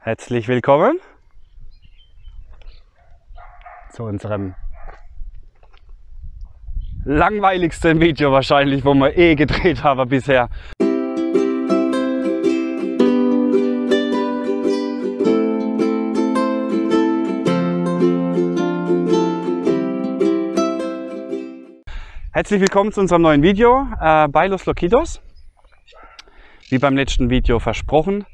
Herzlich willkommen zu unserem langweiligsten Video wahrscheinlich, wo wir gedreht haben bisher. Herzlich willkommen zu unserem neuen Video bei Los Loquitos. Wie beim letzten Video versprochen,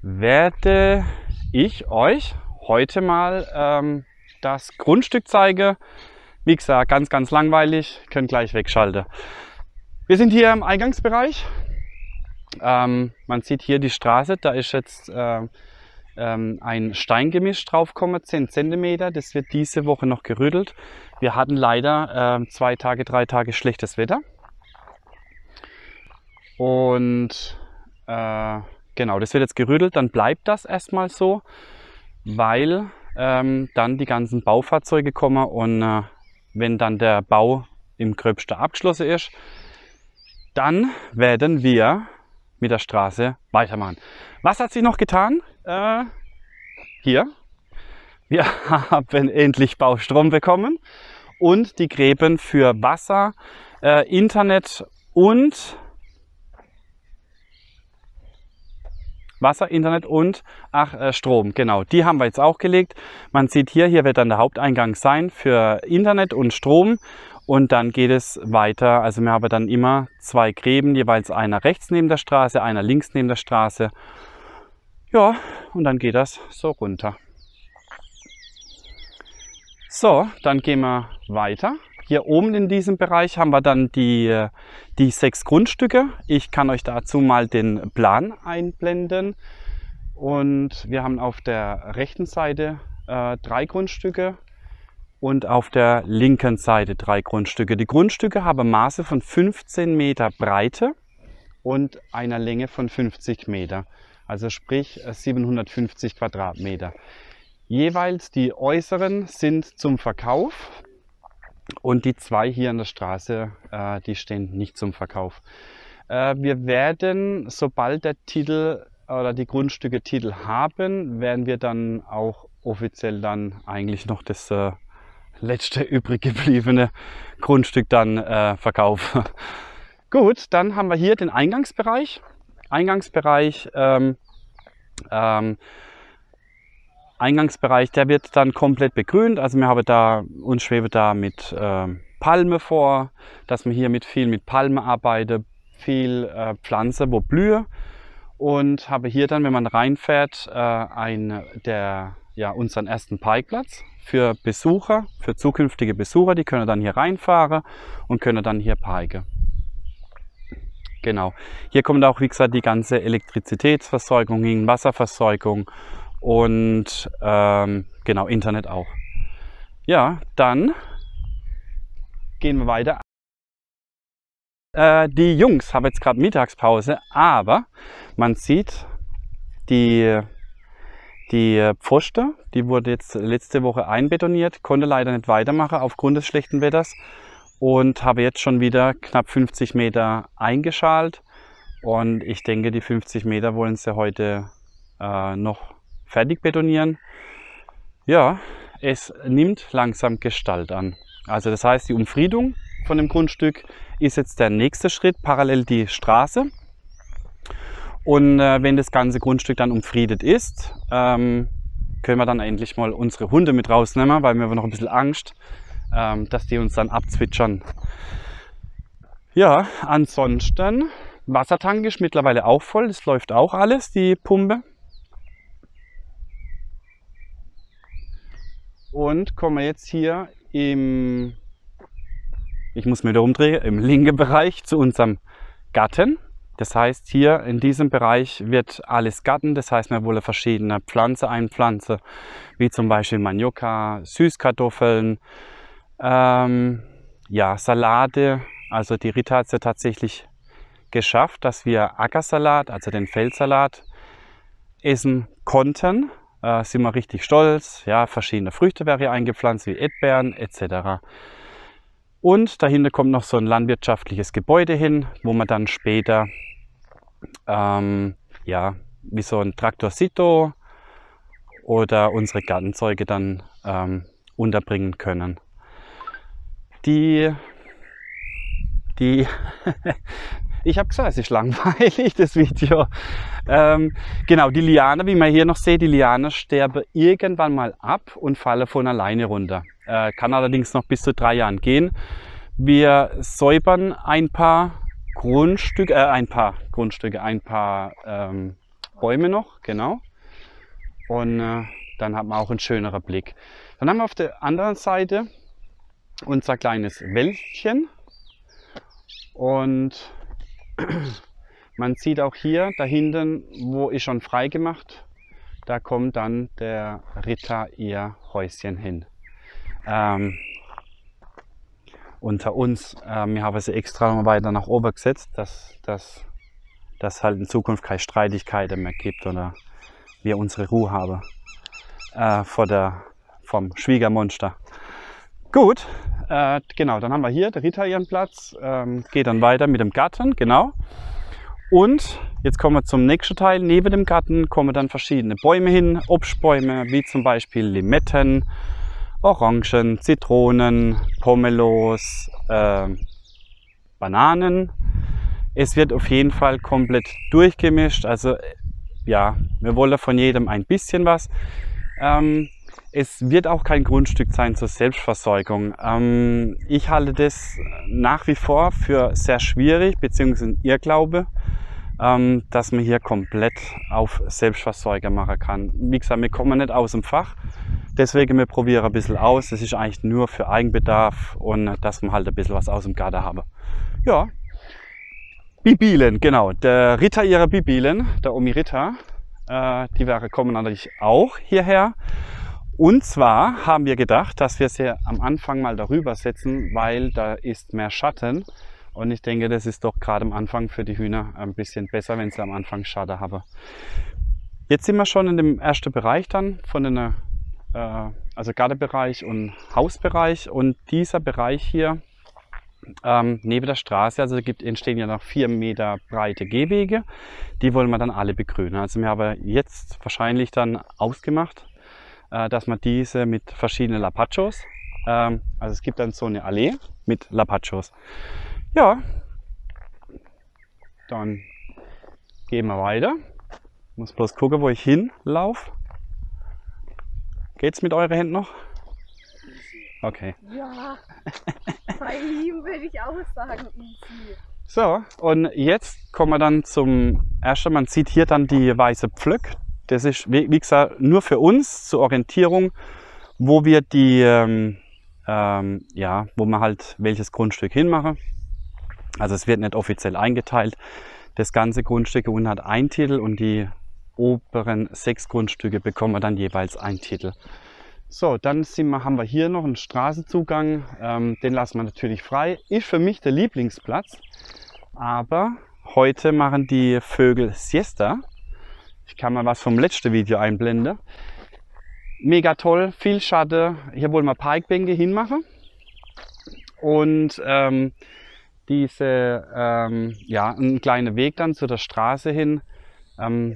werde ich euch heute mal das Grundstück zeigen. Wie gesagt, ganz langweilig, könnt gleich wegschalten. Wir sind hier im Eingangsbereich. Man sieht hier die Straße, da ist jetzt ein Steingemisch draufgekommen, 10 cm. Das wird diese Woche noch gerüttelt. Wir hatten leider 2 Tage, 3 Tage schlechtes Wetter. Und genau, das wird jetzt gerüttelt, dann bleibt das erstmal so, weil dann die ganzen Baufahrzeuge kommen und wenn dann der Bau im Gröbsten abgeschlossen ist, dann werden wir mit der Straße weitermachen. Was hat sich noch getan? Hier, wir haben endlich Baustrom bekommen und die Gräben für Wasser, Internet und Strom, genau, die haben wir jetzt auch gelegt. Man sieht hier wird dann der Haupteingang sein für Internet und Strom und dann geht es weiter. Also wir haben dann immer 2 Gräben, jeweils einer rechts neben der Straße, einer links neben der Straße. Ja, und dann geht das so runter. So, dann gehen wir weiter. Hier oben in diesem Bereich haben wir dann die 6 Grundstücke. Ich kann euch dazu mal den Plan einblenden. Und wir haben auf der rechten Seite 3 Grundstücke und auf der linken Seite 3 Grundstücke. Die Grundstücke haben Maße von 15 Meter Breite und einer Länge von 50 Meter. Also sprich 750 Quadratmeter. Jeweils die äußeren sind zum Verkauf. Und die 2 hier an der Straße, die stehen nicht zum Verkauf. Wir werden, sobald der Titel oder die Grundstücke Titel haben, werden wir dann auch offiziell dann eigentlich noch das letzte übrig gebliebene Grundstück dann verkaufen. Gut, dann haben wir hier den Eingangsbereich. Eingangsbereich, der wird dann komplett begrünt. Also wir haben da, uns schwebe da mit Palme vor, dass wir hier viel mit Palme arbeiten, viel Pflanze, wo blühe. Und habe hier dann, wenn man reinfährt, unseren ersten Parkplatz für Besucher, für zukünftige Besucher. Die können dann hier reinfahren und können dann hier parken. Genau. Hier kommt auch, wie gesagt, die ganze Elektrizitätsversorgung hin, Wasserversorgung. Und genau, Internet auch. Ja, dann gehen wir weiter. Die Jungs haben jetzt gerade Mittagspause, aber man sieht, die Pfoste, die wurde jetzt letzte Woche einbetoniert, konnte leider nicht weitermachen aufgrund des schlechten Wetters und habe jetzt schon wieder knapp 50 Meter eingeschalt. Und ich denke, die 50 Meter wollen sie heute noch fertig betonieren. Ja, es nimmt langsam Gestalt an. Also das heißt, die Umfriedung von dem Grundstück ist jetzt der nächste Schritt, parallel die Straße. Und wenn das ganze Grundstück dann umfriedet ist, können wir dann endlich mal unsere Hunde mit rausnehmen, weil wir haben noch ein bisschen Angst, dass die uns dann abzwitschern. Ja, ansonsten, Wassertank ist mittlerweile auch voll, das läuft auch alles, die Pumpe. Und kommen wir jetzt hier ich muss mich wieder umdrehen, im linken Bereich zu unserem Garten. Das heißt, hier in diesem Bereich wird alles Garten. Das heißt, wir wollen verschiedene Pflanzen einpflanzen, wie zum Beispiel Manioka, Süßkartoffeln, ja, Salate. Also die Rita hat es ja tatsächlich geschafft, dass wir Ackersalat, also den Feldsalat, essen konnten. Sind wir richtig stolz. Ja, verschiedene Früchte werden hier eingepflanzt, wie Erdbeeren etc. Und dahinter kommt noch so ein landwirtschaftliches Gebäude hin, wo man dann später ja, wie so ein Traktorsito oder unsere Gartenzeuge dann unterbringen können. Ich habe gesagt, es ist langweilig, das Video. Genau, die Liane, wie man hier noch sieht, die Liane sterben irgendwann mal ab und fallen von alleine runter. Kann allerdings noch bis zu 3 Jahren gehen. Wir säubern ein paar Bäume noch, genau. Und dann hat man auch einen schöneren Blick. Dann haben wir auf der anderen Seite unser kleines Wäldchen. Und man sieht auch hier da hinten, wo ist schon frei gemacht, da kommt dann der Ritter ihr Häuschen hin. Unter uns, wir haben sie extra noch weiter nach oben gesetzt, dass halt in Zukunft keine Streitigkeiten mehr gibt oder wir unsere Ruhe haben vom Schwiegermonster. Gut, genau, dann haben wir hier der Ritter ihren Platz, geht dann weiter mit dem Garten, genau. Und jetzt kommen wir zum nächsten Teil. Neben dem Garten kommen dann verschiedene Bäume hin, Obstbäume, wie zum Beispiel Limetten, Orangen, Zitronen, Pomelos, Bananen. Es wird auf jeden Fall komplett durchgemischt, also ja, wir wollen von jedem ein bisschen was. Es wird auch kein Grundstück sein zur Selbstversorgung. Ich halte das nach wie vor für sehr schwierig, beziehungsweise ein Irrglaube, dass man hier komplett auf Selbstversorger machen kann. Wie gesagt, wir kommen nicht aus dem Fach, deswegen wir probieren ein bisschen aus. Das ist eigentlich nur für Eigenbedarf und dass man halt ein bisschen was aus dem Garten haben. Ja, Bibilen, genau. Der Ritter ihrer Bibilen, der Omi Ritter, die kommen natürlich auch hierher. Und zwar haben wir gedacht, dass wir sie am Anfang mal darüber setzen, weil da ist mehr Schatten. Und ich denke, das ist doch gerade am Anfang für die Hühner ein bisschen besser, wenn sie am Anfang Schatten haben. Jetzt sind wir schon in dem ersten Bereich dann, also Gartenbereich und Hausbereich. Und dieser Bereich hier neben der Straße, also entstehen ja noch 4 Meter breite Gehwege, die wollen wir dann alle begrünen. Also wir haben jetzt wahrscheinlich dann ausgemacht, dass man diese mit verschiedenen Lapachos, also es gibt dann so eine Allee mit Lapachos. Ja, dann gehen wir weiter. Ich muss bloß gucken, wo ich hinlaufe. Geht's mit euren Händen noch? Okay. Ja, bei ihm würde ich auch sagen easy. So, und jetzt kommen wir dann zum ersten. Man sieht hier dann die weiße Pflöcke. Das ist, wie gesagt, nur für uns zur Orientierung, wo wir wo man halt welches Grundstück hinmachen. Also es wird nicht offiziell eingeteilt. Das ganze Grundstück unten hat einen Titel und die oberen 6 Grundstücke bekommen dann jeweils einen Titel. So, dann haben wir hier noch einen Straßenzugang. Den lassen wir natürlich frei. Ist für mich der Lieblingsplatz. Aber heute machen die Vögel Siesta. Ich kann mal was vom letzten Video einblenden. Mega toll, viel Schatten. Hier wollen wir Parkbänke hinmachen. Und einen kleinen Weg dann zu der Straße hin.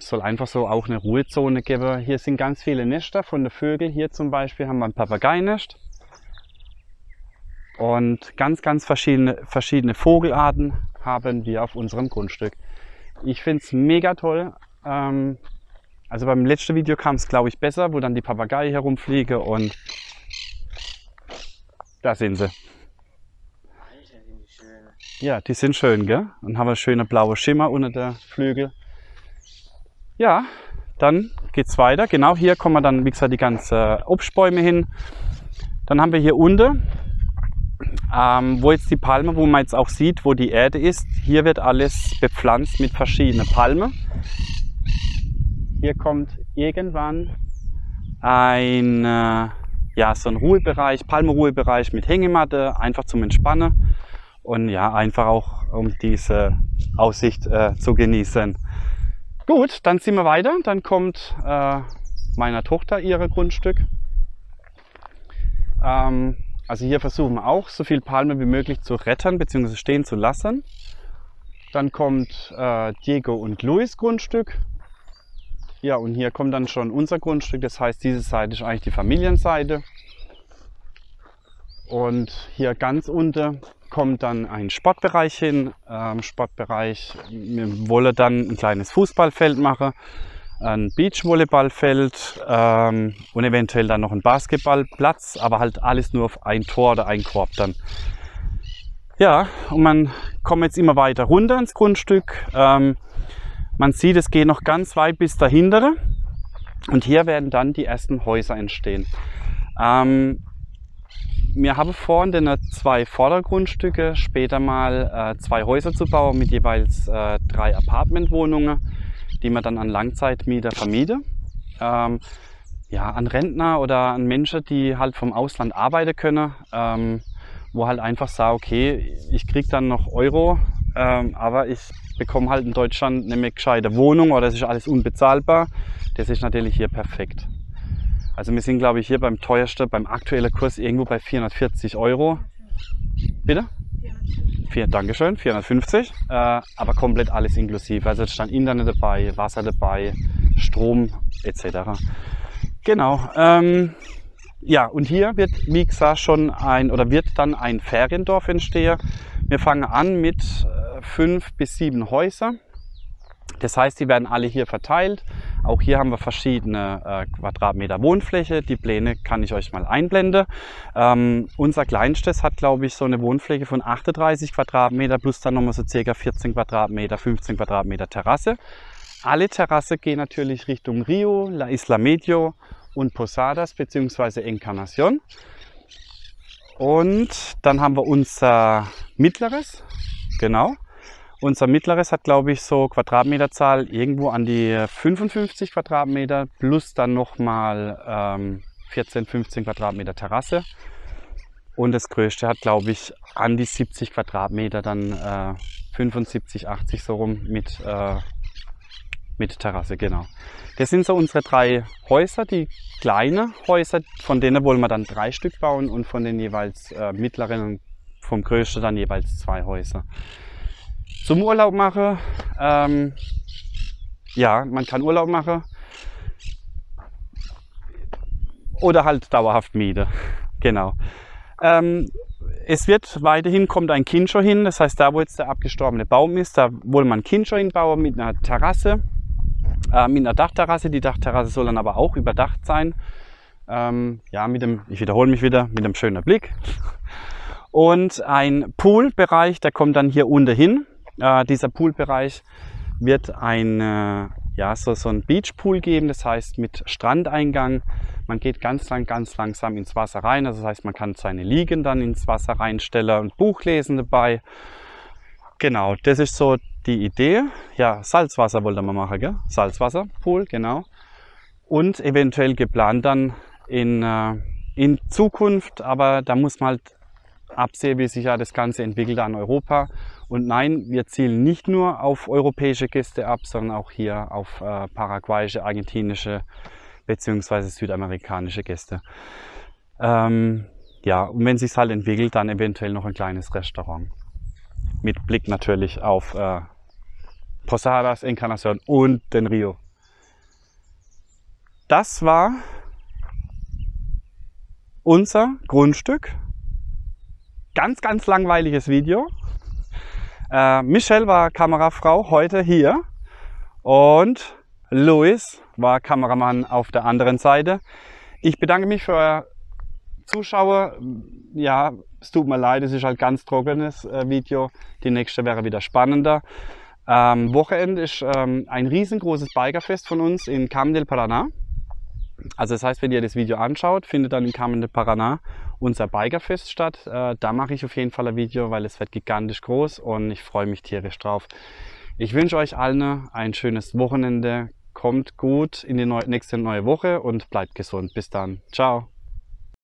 Soll einfach so auch eine Ruhezone geben. Hier sind ganz viele Nester von den Vögeln. Hier zum Beispiel haben wir ein Papageinest. Und ganz verschiedene Vogelarten haben wir auf unserem Grundstück. Ich finde es mega toll. Also beim letzten Video kam es, glaube ich, besser, wo dann die Papageien herumfliegen und da sind sie. Alter, sind die schön. Ja, die sind schön, gell? Und haben einen schönen blauen Schimmer unter der Flügel. Ja, dann geht es weiter. Genau, hier kommen wir dann, wie gesagt, die ganzen Obstbäume hin. Dann haben wir hier unten, wo jetzt die Palme, wo man jetzt auch sieht, wo die Erde ist. Hier wird alles bepflanzt mit verschiedenen Palmen. Hier kommt irgendwann so ein Ruhebereich, Palmenruhebereich mit Hängematte, einfach zum Entspannen und ja, einfach auch um diese Aussicht zu genießen. Gut, dann ziehen wir weiter. Dann kommt meiner Tochter ihre Grundstück. Also hier versuchen wir auch, so viel Palme wie möglich zu retten bzw. stehen zu lassen. Dann kommt Diego und Luis Grundstück. Ja, und hier kommt dann schon unser Grundstück. Das heißt, diese Seite ist eigentlich die Familienseite. Und hier ganz unten kommt dann ein Sportbereich hin. Sportbereich, wir wollen dann ein kleines Fußballfeld machen, ein Beachvolleyballfeld und eventuell dann noch ein Basketballplatz, aber halt alles nur auf ein Tor oder ein Korb dann. Ja, und man kommt jetzt immer weiter runter ins Grundstück. Man sieht, es geht noch ganz weit bis dahinter und hier werden dann die ersten Häuser entstehen. Wir haben vor, in den 2 Vordergrundstücke später mal 2 Häuser zu bauen mit jeweils 3 Apartmentwohnungen, die man dann an Langzeitmieter vermieten. Ja, an Rentner oder an Menschen, die halt vom Ausland arbeiten können, wo halt einfach sagen, okay, ich kriege dann noch Euro, aber ich bekomme halt in Deutschland eine gescheite Wohnung oder es ist alles unbezahlbar. Das ist natürlich hier perfekt. Also wir sind, glaube ich, hier beim teuersten, beim aktuellen Kurs irgendwo bei 440 Euro. Bitte? 4, Dankeschön, 450, aber komplett alles inklusive. Also es stand Internet dabei, Wasser dabei, Strom etc. Genau. Ja, und hier wird, wie gesagt, schon wird dann ein Feriendorf entstehen. Wir fangen an mit 5 bis 7 Häusern. Das heißt, die werden alle hier verteilt. Auch hier haben wir verschiedene Quadratmeter Wohnfläche. Die Pläne kann ich euch mal einblenden. Unser Kleinstes hat, glaube ich, so eine Wohnfläche von 38 Quadratmeter plus dann nochmal so circa 14 Quadratmeter, 15 Quadratmeter Terrasse. Alle Terrasse gehen natürlich Richtung Rio, La Isla Medio und Posadas bzw. Encarnación. Und dann haben wir unser mittleres, genau. Unser mittleres hat, glaube ich, so Quadratmeterzahl irgendwo an die 55 Quadratmeter plus dann nochmal 14, 15 Quadratmeter Terrasse. Und das größte hat, glaube ich, an die 70 Quadratmeter, dann 75, 80 so rum mit Terrasse, genau. Das sind so unsere 3 Häuser, die kleinen Häuser, von denen wollen wir dann 3 Stück bauen und von den jeweils mittleren und vom größten dann jeweils 2 Häuser. Zum Urlaub machen, ja, man kann Urlaub machen oder halt dauerhaft mieten, genau. Es wird weiterhin, kommt ein Kincho hin, das heißt, da wo jetzt der abgestorbene Baum ist, da wollen wir ein Kincho hinbauen mit einer Terrasse, mit einer Dachterrasse. Die Dachterrasse soll dann aber auch überdacht sein, ja, ich wiederhole mich wieder, mit einem schönen Blick. Und ein Poolbereich, der kommt dann hier unten hin. Dieser Poolbereich wird so ein Beachpool geben, das heißt mit Strandeingang. Man geht ganz langsam ins Wasser rein, also das heißt, man kann seine Liegen dann ins Wasser reinstellen und Buch lesen dabei. Genau, das ist so die Idee. Ja, Salzwasser wollte man machen, gell? Salzwasserpool, genau. Und eventuell geplant dann in Zukunft, aber da muss man halt absehen, wie sich ja das Ganze entwickelt an Europa. Und nein, wir zielen nicht nur auf europäische Gäste ab, sondern auch hier auf paraguayische, argentinische bzw. südamerikanische Gäste. Ja, und wenn es sich halt entwickelt, dann eventuell noch ein kleines Restaurant. Mit Blick natürlich auf Posadas, Encarnación und den Rio. Das war unser Grundstück. Ganz langweiliges Video. Michelle war Kamerafrau heute hier und Luis war Kameramann auf der anderen Seite. Ich bedanke mich für euer Zuschauen. Ja, es tut mir leid, es ist halt ganz trockenes Video. Die nächste wäre wieder spannender. Wochenende ist ein riesengroßes Bikerfest von uns in Carmen del Paraná. Also das heißt, wenn ihr das Video anschaut, findet dann in Carmen del Paraná unser Bikerfest statt. Da mache ich auf jeden Fall ein Video, weil es wird gigantisch groß und ich freue mich tierisch drauf. Ich wünsche euch allen ein schönes Wochenende. Kommt gut in die nächste neue Woche und bleibt gesund. Bis dann. Ciao.